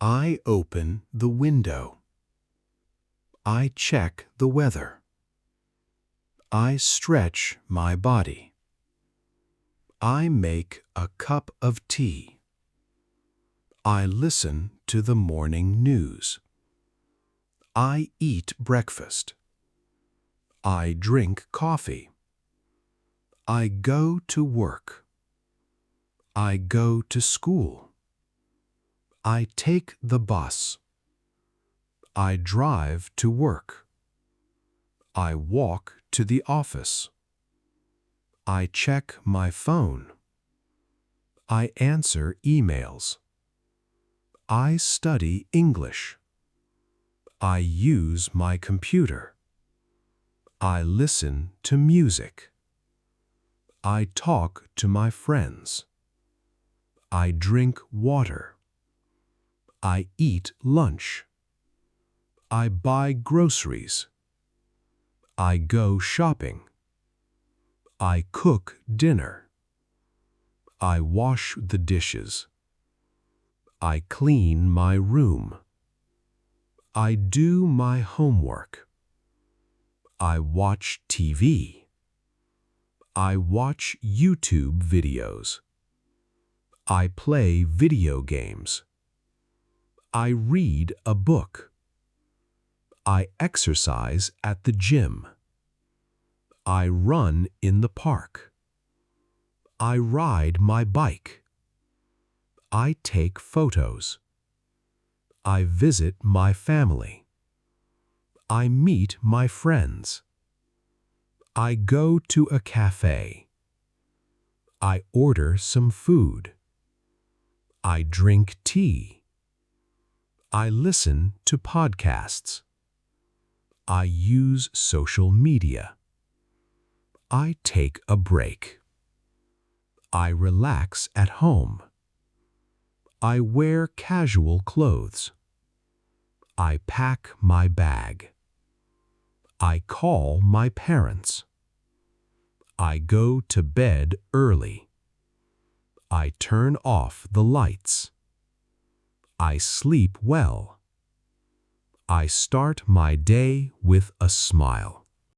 I open the window. I check the weather. I stretch my body. I make a cup of tea. I listen to the morning news. I eat breakfast. I drink coffee. I go to work. I go to school. I take the bus. I drive to work. I walk to the office. I check my phone. I answer emails. I study English. I use my computer. I listen to music. I talk to my friends. I drink water. I eat lunch. I buy groceries. I go shopping. I cook dinner. I wash the dishes. I clean my room. I do my homework. I watch TV. I watch YouTube videos. I play video games. I read a book. I exercise at the gym. I run in the park. I ride my bike. I take photos. I visit my family. I meet my friends. I go to a café. I order some food. I drink tea. I listen to podcasts. I use social media. I take a break. I relax at home. I wear casual clothes. I pack my bag. I call my parents. I go to bed early. I turn off the lights. I sleep well. I start my day with a smile.